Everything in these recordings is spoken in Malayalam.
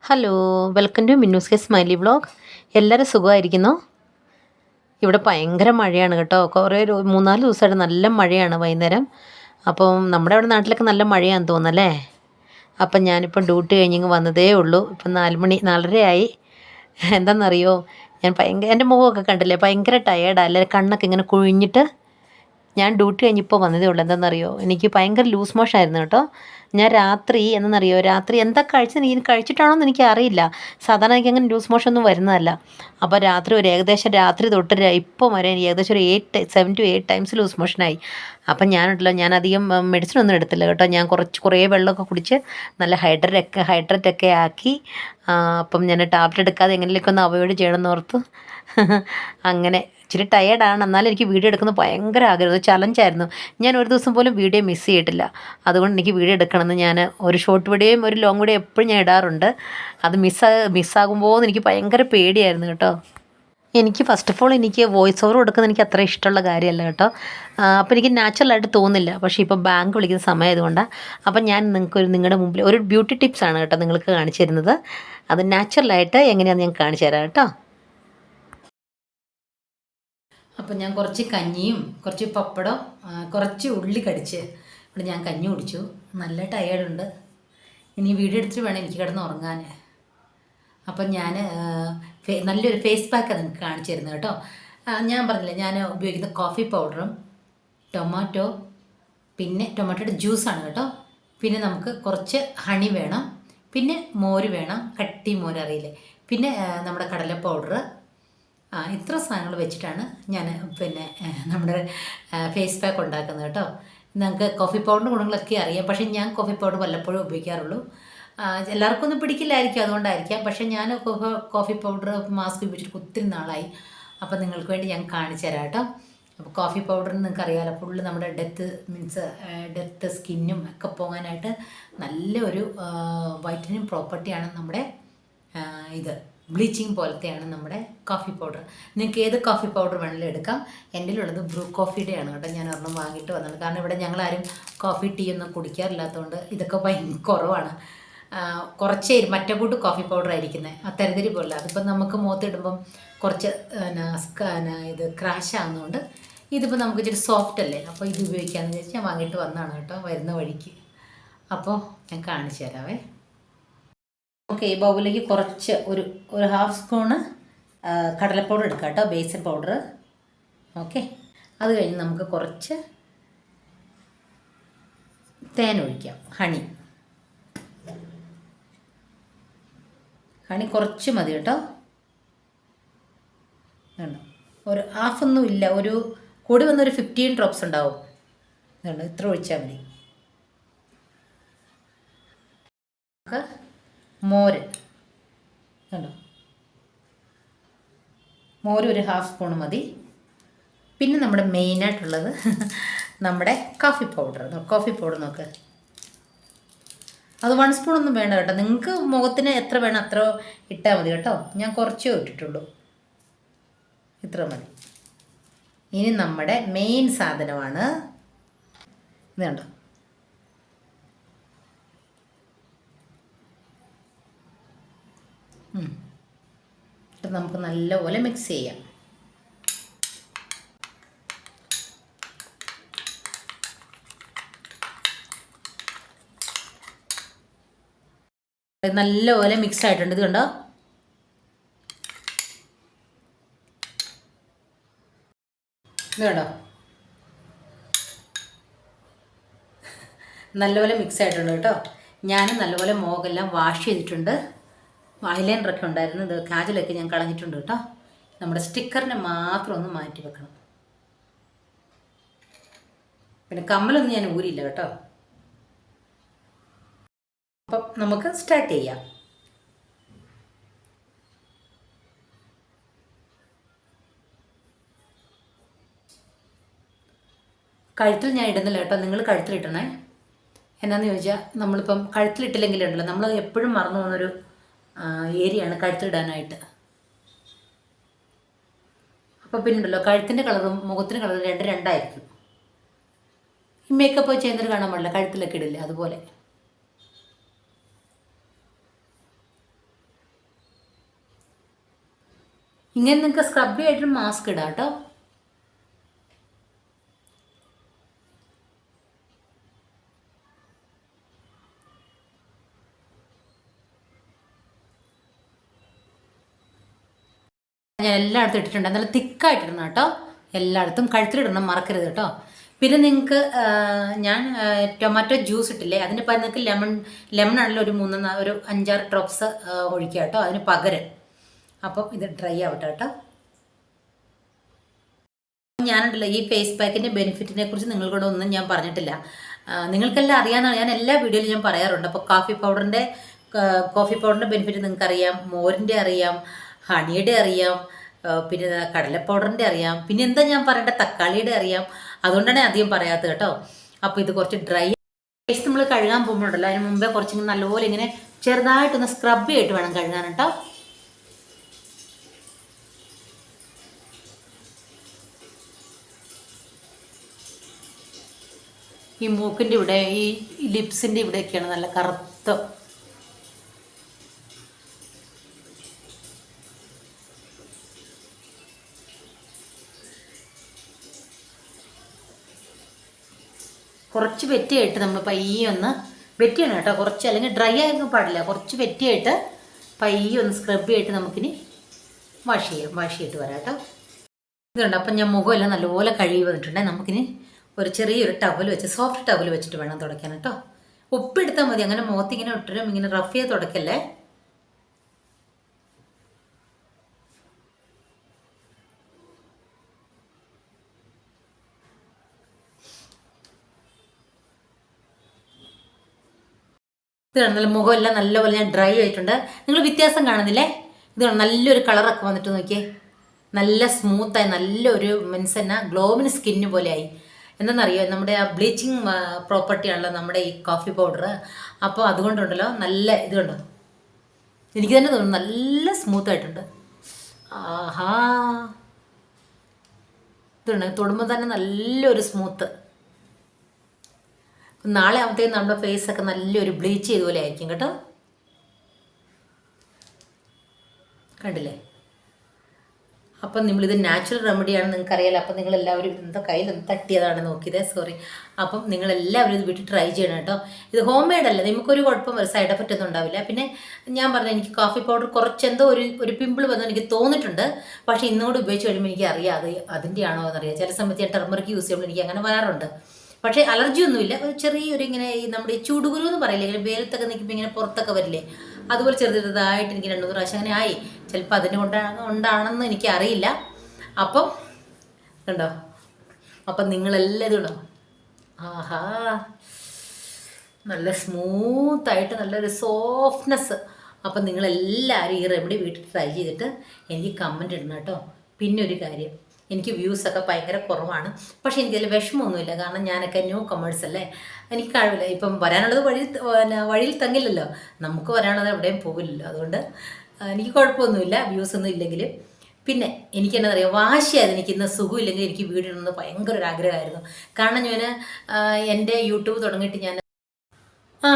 ഹലോ, വെൽക്കം ടു മിന്നൂസ് കെ സ്മൈലി വ്ളോഗ്. എല്ലാവരും സുഖമായിരിക്കുന്നോ? ഇവിടെ ഭയങ്കര മഴയാണ് കേട്ടോ. കുറേ 3-4 ദിവസമായിട്ട് നല്ല മഴയാണ് വൈകുന്നേരം. അപ്പം നമ്മുടെ അവിടെ നാട്ടിലൊക്കെ നല്ല മഴയാണെന്ന് തോന്നുന്നല്ലേ. അപ്പം ഞാനിപ്പം ഡ്യൂട്ടി കഴിഞ്ഞിങ്ങ് വന്നതേ ഉള്ളൂ. ഇപ്പം 4 മണി 4:30 ആയി. എന്താണെന്നറിയോ, ഞാൻ എൻ്റെ മുഖമൊക്കെ കണ്ടില്ലേ, ഭയങ്കര ടയേർഡാണ് അല്ലേ, കണ്ണൊക്കെ ഇങ്ങനെ കുഴിഞ്ഞിട്ട്. ഞാൻ ഡ്യൂട്ടി കഴിഞ്ഞിപ്പോൾ വന്നതേ ഉള്ളൂ. എന്താണെന്നറിയോ, എനിക്ക് ഭയങ്കര ലൂസ് മോഷൻ ആയിരുന്നു കേട്ടോ. ഞാൻ രാത്രി എന്തെന്നറിയോ, രാത്രി എന്താ കഴിച്ചത് എനിക്ക് കഴിച്ചിട്ടാണോ എന്ന് എനിക്ക് അറിയില്ല. സാധാരണ എനിക്ക് അങ്ങനെ ലൂസ് മോഷൻ ഒന്നും വരുന്നതല്ല. അപ്പോൾ രാത്രി ഏകദേശം രാത്രി തൊട്ട് ഇപ്പം വരെ എനിക്ക് ഏകദേശം ഒരു 7 to 8 ടൈംസ് ലൂസ് മോഷനായി. അപ്പം ഞാൻ അധികം മെഡിസിൻ ഒന്നും എടുത്തില്ല കേട്ടോ. ഞാൻ കുറേ വെള്ളമൊക്കെ കുടിച്ച് നല്ല ഹൈഡ്രേറ്റൊക്കെ ആക്കി. അപ്പം ഞാൻ ടാബ്ലറ്റ് എടുക്കാതെ എങ്ങനെയൊക്കെ ഒന്ന് അവോയ്ഡ് ചെയ്യണമെന്ന് ഓർത്ത് അങ്ങനെ ഇച്ചിരി ടയേർഡാണ്. എന്നാലും എനിക്ക് വീഡിയോ എടുക്കുന്നത് ഭയങ്കര ആഗ്രഹം, ചലഞ്ചായിരുന്നു. ഞാൻ ഒരു ദിവസം പോലും വീഡിയോ മിസ് ചെയ്തിട്ടില്ല. അതുകൊണ്ട് എനിക്ക് വീഡിയോ എടുക്കണമെന്ന് ഞാൻ ഒരു ഷോർട്ട് വീഡിയോയും ഒരു ലോങ് വീഡിയോ എപ്പോഴും ഞാൻ ഇടാറുണ്ട്. അത് മിസ്സാകുമ്പോൾ എനിക്ക് ഭയങ്കര പേടിയായിരുന്നു കേട്ടോ. എനിക്ക് ഫസ്റ്റ് ഓഫ് ഓൾ എനിക്ക് വോയിസ് ഓവർ കൊടുക്കുന്നത് എനിക്ക് അത്ര ഇഷ്ടമുള്ള കാര്യമല്ല കേട്ടോ. അപ്പോൾ എനിക്ക് നാച്ചുറലായിട്ട് തോന്നില്ല. പക്ഷേ ഇപ്പോൾ ബാങ്ക് വിളിക്കുന്ന സമയമായതുകൊണ്ടാണ്. അപ്പം ഞാൻ നിങ്ങളുടെ മുമ്പിൽ ഒരു ബ്യൂട്ടി ടിപ്സാണ് കേട്ടോ നിങ്ങൾക്ക് കാണിച്ചു തരുന്നത്. അത് നാച്ചുറലായിട്ട് എങ്ങനെയാണെന്ന് ഞാൻ കാണിച്ചു തരാം കേട്ടോ. അപ്പം ഞാൻ കുറച്ച് കഞ്ഞിയും കുറച്ച് പപ്പടം കുറച്ച് ഉള്ളി കടിച്ച് ഇവിടെ ഞാൻ കഞ്ഞി കുടിച്ചു. നല്ല ടയേർഡുണ്ട്. ഇനി വീഡിയോ എടുത്തിട്ട് വേണം എനിക്ക് കിടന്ന് ഉറങ്ങാൻ. അപ്പം ഞാൻ നല്ലൊരു ഫേസ് പാക്കാണ് നിങ്ങൾക്ക് കാണിച്ചു തരുന്നത് കേട്ടോ. ഞാൻ പറഞ്ഞില്ലേ, ഞാൻ ഉപയോഗിക്കുന്ന കോഫി പൗഡറും ടൊമാറ്റോ, പിന്നെ ടൊമാറ്റോയുടെ ജ്യൂസാണ് കേട്ടോ. പിന്നെ നമുക്ക് കുറച്ച് ഹണി വേണം, പിന്നെ മോര് വേണം, കട്ടി മോര് അറിയില്ലേ, പിന്നെ നമ്മുടെ കടല പൗഡർ. ഇത്ര സാധനങ്ങൾ വെച്ചിട്ടാണ് ഞാൻ നമ്മുടെ ഫേസ് പാക്ക് ഉണ്ടാക്കുന്നത് കേട്ടോ. നിങ്ങൾക്ക് കോഫി പൗഡറിൻ്റെ ഗുണങ്ങളൊക്കെ അറിയാം, പക്ഷേ ഞാൻ കോഫി പൗഡർ വല്ലപ്പോഴും ഉപയോഗിക്കാറുള്ളൂ. എല്ലാവർക്കും ഒന്നും പിടിക്കില്ലായിരിക്കും, അതുകൊണ്ടായിരിക്കാം. പക്ഷേ ഞാൻ കോഫി പൗഡർ മാസ്ക് ഉപയോഗിച്ചിട്ട് ഒത്തിരി നാളായി. അപ്പോൾ നിങ്ങൾക്ക് വേണ്ടി ഞാൻ കാണിച്ചു തരാം കേട്ടോ. അപ്പോൾ കോഫി പൗഡറിന് നിങ്ങൾക്ക് അറിയാമല്ലോ, ഫുള്ള് നമ്മുടെ ഡെത്ത് സ്കിന്നും ഒക്കെ പോകാനായിട്ട് നല്ലൊരു വൈറ്റനിങ് പ്രോപ്പർട്ടിയാണ് നമ്മുടെ ഇത്. ബ്ലീച്ചിങ് പോലത്തെയാണ് നമ്മുടെ കോഫി പൗഡർ. നിങ്ങൾക്ക് ഏത് കോഫി പൗഡർ വേണമെങ്കിലും എടുക്കാം. എൻ്റെ ഉള്ളത് ബ്രൂ കോഫിയുടെയാണ് കേട്ടോ. ഞാൻ ഒരെണ്ണം വാങ്ങിയിട്ട് വന്നത്. കാരണം ഇവിടെ ഞങ്ങളാരും കോഫി ടീ ഒന്നും കുടിക്കാറില്ലാത്തതുകൊണ്ട് ഇതൊക്കെ ഭയങ്കര കുറവാണ്. കുറച്ചേ മറ്റേ കൂട്ട് കോഫി പൗഡർ ആയിരിക്കുന്നത്, ആ തരിതരി പോലെ. അതിപ്പോൾ നമുക്ക് മുഖത്തിടുമ്പം കുറച്ച് ഇത് ക്രാഷ് ആകുന്നതുകൊണ്ട് ഇതിപ്പോൾ നമുക്ക് ഇച്ചിരി സോഫ്റ്റ് അല്ലേ, അപ്പോൾ ഇത് ഉപയോഗിക്കാമെന്ന് വിചാരിച്ച് ഞാൻ വാങ്ങിയിട്ട് വന്നതാണ് കേട്ടോ, വരുന്ന വഴിക്ക്. അപ്പോൾ ഞാൻ കാണിച്ചു തരാവേ. ഓക്കെ, ഈ ബൗളിലേക്ക് കുറച്ച് ഒരു ഹാഫ് സ്പൂണ് കടലപ്പൗഡർ എടുക്കാം കേട്ടോ, ബേസൻ പൗഡർ. ഓക്കെ, അത് കഴിഞ്ഞ് നമുക്ക് കുറച്ച് തേൻ ഒഴിക്കാം, ഹണി കുറച്ച് മതി കേട്ടോ. ഒരു ഹാഫൊന്നും ഇല്ല, ഒരു കൂടി വന്നൊരു 15 ഡ്രോപ്സ് ഉണ്ടാവും. ഇത്ര ഒഴിച്ചാൽ മതി. നമുക്ക് മോര് കണ്ടോ, മോര് ഒരു ഹാഫ് സ്പൂൺ മതി. പിന്നെ നമ്മുടെ മെയിനായിട്ടുള്ളത് നമ്മുടെ കോഫി പൗഡർ നോക്ക്. അത് 1 സ്പൂണൊന്നും വേണ്ട കേട്ടോ. നിങ്ങൾക്ക് മുഖത്തിന് എത്ര വേണം അത്ര ഇട്ടാൽ മതി കേട്ടോ. ഞാൻ കുറച്ചേ ഇട്ടിട്ടുള്ളൂ, ഇത്ര മതി. ഇനി നമ്മുടെ മെയിൻ സാധനമാണ് ഇത് കണ്ടോ, നമുക്ക് നല്ലപോലെ മിക്സ് ചെയ്യാം. നല്ലപോലെ മിക്സ് ആയിട്ടുണ്ട്. ഇത് കണ്ടോ, നല്ലപോലെ മിക്സ് ആയിട്ടുണ്ട് കേട്ടോ. ഞാൻ നല്ലപോലെ മുഖമെല്ലാം വാഷ് ചെയ്തിട്ടുണ്ട്. ഐലൈനറൊക്കെ ഉണ്ടായിരുന്നു, ഇത് കാജലൊക്കെ ഞാൻ കളഞ്ഞിട്ടുണ്ട് കേട്ടോ. നമ്മുടെ സ്റ്റിക്കറിനെ മാത്രം ഒന്ന് മാറ്റി വെക്കണം. പിന്നെ കമ്മലൊന്നും ഞാൻ ഊരിയില്ല കേട്ടോ. അപ്പം നമുക്ക് സ്റ്റാർട്ട് ചെയ്യാം. കഴുത്തിൽ ഞാൻ ഇടുന്നില്ല കേട്ടോ, നിങ്ങൾ കഴുത്തിലിട്ടണേ. എന്നാന്ന് ചോദിച്ചാൽ നമ്മളിപ്പം കഴുത്തിലിട്ടില്ലെങ്കിലുണ്ടല്ലോ, നമ്മൾ എപ്പോഴും മറന്നു പോകുന്നൊരു ഏരിയയാണ് കഴുത്തിലിടാനായിട്ട്. അപ്പോൾ പിന്നുണ്ടല്ലോ, കഴുത്തിൻ്റെ കളറും മുഖത്തിൻ്റെ കളറും രണ്ടായിരിക്കും. ഈ മേക്കപ്പ് ചെയ്യുന്നവർ കാണാൻ പാടില്ല, കഴുത്തിലൊക്കെ ഇടില്ല, അതുപോലെ. ഇങ്ങനെ നിങ്ങൾക്ക് സ്ക്രബ് ആയിട്ട് മാസ്ക് ഇടാം കേട്ടോ. ഞാൻ എല്ലായിടത്തും ഇട്ടിട്ടുണ്ട്. നല്ല തിക്കായിട്ടിടണം കേട്ടോ. എല്ലായിടത്തും കഴുത്തിലിടണം, മറക്കരുത് കേട്ടോ. പിന്നെ നിങ്ങൾക്ക് ഞാൻ ടൊമാറ്റോ ജ്യൂസ് ഇട്ടില്ലേ, അതിന് പകരം നിങ്ങൾക്ക് ലെമൺ ആണല്ലോ ഒരു 5-6 ഡ്രോപ്സ് ഒഴിക്കുക കേട്ടോ അതിന് പകരം. അപ്പം ഇത് ഡ്രൈ ആവട്ടെ കേട്ടോ. ഞാനുണ്ടല്ലോ ഈ ഫേസ് പാക്കിൻ്റെ ബെനിഫിറ്റിനെ കുറിച്ച് നിങ്ങളോട് ഒന്നും ഞാൻ പറഞ്ഞിട്ടില്ല. നിങ്ങൾക്കെല്ലാം അറിയാമെന്നാണ്, ഞാൻ എല്ലാ വീഡിയോയിലും ഞാൻ പറയാറുണ്ട്. അപ്പോൾ കോഫി പൗഡറിൻ്റെ ബെനിഫിറ്റ് നിങ്ങൾക്കറിയാം, മോരിൻ്റെ അറിയാം, ഹണിയുടെ അറിയാം, പിന്നെ കടല പൗഡറിൻ്റെ അറിയാം, പിന്നെ എന്താ ഞാൻ പറയേണ്ടത്, തക്കാളിയുടെ അറിയാം. അതുകൊണ്ടാണ് അധികം പറയാത്തത് കേട്ടോ. അപ്പോൾ ഇത് കുറച്ച് ഡ്രൈ ഫേസ് നമ്മൾ കഴുകാൻ പോകുമ്പോഴല്ലോ അതിന് മുമ്പേ കുറച്ചിങ്ങനെ നല്ലപോലെ ഇങ്ങനെ ചെറുതായിട്ടൊന്ന് സ്ക്രബ് ചെയ്തിട്ട് വേണം കഴുകാൻ കേട്ടോ. ഈ മൂക്കിൻ്റെ ഇവിടെ, ഈ ലിപ്സിൻ്റെ ഇവിടെയൊക്കെയാണ് നല്ല കറുത്ത. കുറച്ച് വെറ്റിയായിട്ട് നമ്മൾ പയ്യെ ഒന്ന് വെറ്റിയാണ് കേട്ടോ, കുറച്ച്, അല്ലെങ്കിൽ ഡ്രൈ ആയിരിക്കും പാടില്ല. കുറച്ച് വെറ്റിയായിട്ട് പയ്യെ ഒന്ന് സ്ക്രബ് ചെയ്തിട്ട് നമുക്കിനി വാഷ് ചെയ്തിട്ട് വരാം കേട്ടോ. ഇതുണ്ട്. അപ്പം ഞാൻ മുഖമെല്ലാം നല്ലപോലെ കഴുകി വന്നിട്ടുണ്ടെങ്കിൽ നമുക്കിനി ഒരു ചെറിയൊരു ടവൽ വെച്ച്, സോഫ്റ്റ് ടവൽ വെച്ചിട്ട് വേണം തുടയ്ക്കാൻ കേട്ടോ. ഉപ്പെടുത്താൽ മതി, അങ്ങനെ മുഖത്തിങ്ങനെ ഇട്ടിട്ടും ഇങ്ങനെ റഫ് ചെയ്ത് തുടയ്ക്കല്ലേ. ഇതാണ് നല്ല മുഖമെല്ലാം നല്ലപോലെ ഞാൻ ഡ്രൈ ആയിട്ടുണ്ട്. നിങ്ങൾ വ്യത്യാസം കാണുന്നില്ലേ? ഇതാണ് നല്ലൊരു കളറൊക്കെ വന്നിട്ട് നോക്കിയേ, നല്ല സ്മൂത്തായി, നല്ലൊരു മീൻസ് എന്നാ ഗ്ലോവിന് സ്കിന്ന് പോലെ ആയി. എന്താണെന്നറിയോ, നമ്മുടെ ആ ബ്ലീച്ചിങ് പ്രോപ്പർട്ടിയാണല്ലോ നമ്മുടെ ഈ കോഫി പൗഡർ. അപ്പോൾ അതുകൊണ്ടുണ്ടല്ലോ നല്ല ഇത് കണ്ടോ, എനിക്ക് തന്നെ തോന്നുന്നു നല്ല സ്മൂത്തായിട്ടുണ്ട്. ആഹാ, ഇതുണ്ട്, തൊടുമ്പോൾ തന്നെ നല്ലൊരു സ്മൂത്ത്. നാളെ ആകുമ്പോഴത്തേക്കും നമ്മുടെ ഫേസൊക്കെ നല്ലൊരു ബ്ലീച്ച് ചെയ്തപോലെ ആയിരിക്കും കേട്ടോ. കണ്ടില്ലേ? അപ്പം നമ്മളിത് നാച്ചുറൽ റെമഡിയാണ്, നിങ്ങൾക്കറിയാലോ. അപ്പം നിങ്ങളെല്ലാവരും എന്താ കയ്യിൽ തട്ടിയതാണ് നോക്കിയത്, സോറി. അപ്പം നിങ്ങളെല്ലാവരും ഇത് വീട്ടിൽ ട്രൈ ചെയ്യണം കേട്ടോ. ഇത് ഹോം മെയ്ഡ് അല്ല, നമുക്കൊരു കുഴപ്പം, ഒരു സൈഡ് എഫക്റ്റ് ഒന്നും ഉണ്ടാവില്ല. പിന്നെ ഞാൻ പറഞ്ഞു, എനിക്ക് കോഫി പൗഡർ കുറച്ചെന്തോ ഒരു പിമ്പിൾ വന്നു എനിക്ക് തോന്നിയിട്ടുണ്ട്. പക്ഷേ ഇന്നുകൂടി ഉപയോഗിച്ച് കഴിയുമ്പോൾ എനിക്ക് അറിയാം അത് അതിൻ്റെ ആണോ എന്നറിയാം. ചില സമയത്ത് ഞാൻ ടെർമറിക് യൂസ് ചെയ്യുമ്പോൾ എനിക്ക് അങ്ങനെ വരാറുണ്ട്. പക്ഷേ അലർജി ഒന്നുമില്ല, ഒരു ചെറിയൊരു ഇങ്ങനെ ഈ നമ്മുടെ ഈ ചൂടുകുരു എന്ന് പറയില്ലേ, ഇങ്ങനെ വേലത്തൊക്കെ നിൽക്കുമ്പോൾ ഇങ്ങനെ പുറത്തൊക്കെ വരില്ലേ, അതുപോലെ ചെറുതായിട്ട് എനിക്ക് 2-3 പ്രാവശ്യം അങ്ങനെ ആയി. ചിലപ്പോൾ അതിനെ കൊണ്ടാണെന്ന് എനിക്കറിയില്ല. അപ്പം കണ്ടോ, അപ്പം നിങ്ങളെല്ലാം ഇതുണ്ടോ, ആഹാ, നല്ല സ്മൂത്തായിട്ട് നല്ലൊരു സോഫ്റ്റ്നെസ്. അപ്പം നിങ്ങളെല്ലാവരും ഈ റെമഡി വീട്ടിൽ ട്രൈ ചെയ്തിട്ട് എനിക്ക് കമൻറ്റ് ഇടണം കേട്ടോ. പിന്നെ ഒരു കാര്യം, എനിക്ക് വ്യൂസൊക്കെ ഭയങ്കര കുറവാണ്, പക്ഷേ എനിക്കതിൽ വിഷമമൊന്നുമില്ല. കാരണം ഞാനൊക്കെ ന്യൂ കമേഴ്സ് അല്ലേ, എനിക്ക് കഴിവില്ല. ഇപ്പം വരാനുള്ളത് വഴിയിൽ തങ്ങില്ലല്ലോ, നമുക്ക് വരാനുള്ളത് എവിടെയും പോകില്ലല്ലോ. അതുകൊണ്ട് എനിക്ക് കുഴപ്പമൊന്നുമില്ല, വ്യൂസൊന്നും ഇല്ലെങ്കിലും. പിന്നെ എനിക്ക് എന്താ പറയുക, വാശിയായിരുന്നു. എനിക്ക് ഇന്ന് സുഖമില്ലെങ്കിൽ എനിക്ക് വീഡിയോ ഇടുന്നത് ഭയങ്കര ഒരു ആഗ്രഹമായിരുന്നു. കാരണം ഞാൻ എൻ്റെ യൂട്യൂബ് തുടങ്ങിയിട്ട് ഞാൻ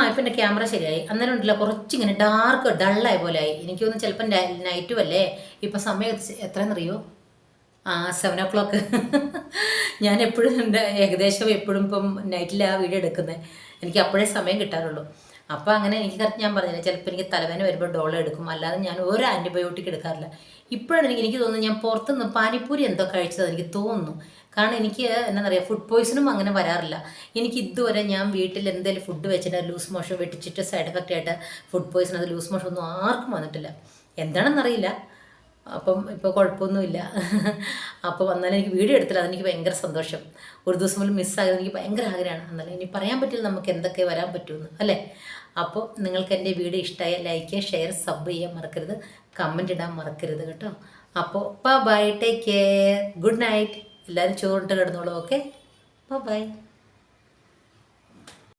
ഇപ്പം എൻ്റെ ക്യാമറ ശരിയായി. അന്നേരം ഉണ്ടല്ലോ കുറച്ചിങ്ങനെ ഡാർക്ക് ഡള്ളായ പോലെ ആയി. എനിക്കൊന്ന് ചിലപ്പം നൈറ്റും അല്ലേ, ഇപ്പം സമയം എത്രയെന്നറിയോ, 7 o'clock. ഞാൻ എപ്പോഴും ഏകദേശം എപ്പോഴും ഇപ്പം നൈറ്റിൽ ആ വീഡിയോ എടുക്കുന്നത്, എനിക്ക് അപ്പോഴേ സമയം കിട്ടാറുള്ളൂ. അപ്പോൾ അങ്ങനെ എനിക്ക് കറക്റ്റ് ഞാൻ പറഞ്ഞില്ല, ചിലപ്പോൾ എനിക്ക് തലവേദന വരുമ്പോൾ ഡോളോ എടുക്കും, അല്ലാതെ ഞാൻ ഒരു ആൻറ്റിബയോട്ടിക് എടുക്കാറില്ല. ഇപ്പോഴാണ് എനിക്ക് തോന്നുന്നു ഞാൻ പുറത്തുനിന്ന് പാനിപ്പൂരി എന്തോ കഴിച്ചത് എനിക്ക് തോന്നുന്നു. കാരണം എനിക്ക് എന്താ പറയുക, ഫുഡ് പോയ്സണും അങ്ങനെ വരാറില്ല. എനിക്ക് ഇതുവരെ ഞാൻ വീട്ടിൽ എന്തെങ്കിലും ഫുഡ് വെച്ചിട്ട് ലൂസ് മോഷൻ വെട്ടിച്ചിട്ട് സൈഡ് എഫക്റ്റ് ആയിട്ട് ഫുഡ് പോയ്സൺ, അത് ലൂസ് മോഷൻ ഒന്നും ആർക്കും വന്നിട്ടില്ല. എന്താണെന്നറിയില്ല. അപ്പം ഇപ്പോൾ കുഴപ്പമൊന്നുമില്ല. അപ്പോൾ വന്നാലും എനിക്ക് വീഡിയോ എടുത്തില്ല, അതെനിക്ക് ഭയങ്കര സന്തോഷം. ഒരു ദിവസം പോലും മിസ്സാകുന്നത് എനിക്ക് ഭയങ്കര ആഗ്രഹമാണ്. എന്നാലും ഇനി പറയാൻ പറ്റില്ല നമുക്ക് എന്തൊക്കെ വരാൻ പറ്റുമെന്ന്, അല്ലേ? അപ്പോൾ നിങ്ങൾക്ക് എൻ്റെ വീഡിയോ ഇഷ്ടമായ ലൈക്ക് ചെയ്യുക, ഷെയർ, സബ് ചെയ്യാൻ മറക്കരുത്, കമൻറ്റ് ഇടാൻ മറക്കരുത് കേട്ടോ. അപ്പോൾ bye, take care, good night. എല്ലാവരും ചോറിട്ട് കിടന്നോളൂ. Okay, by.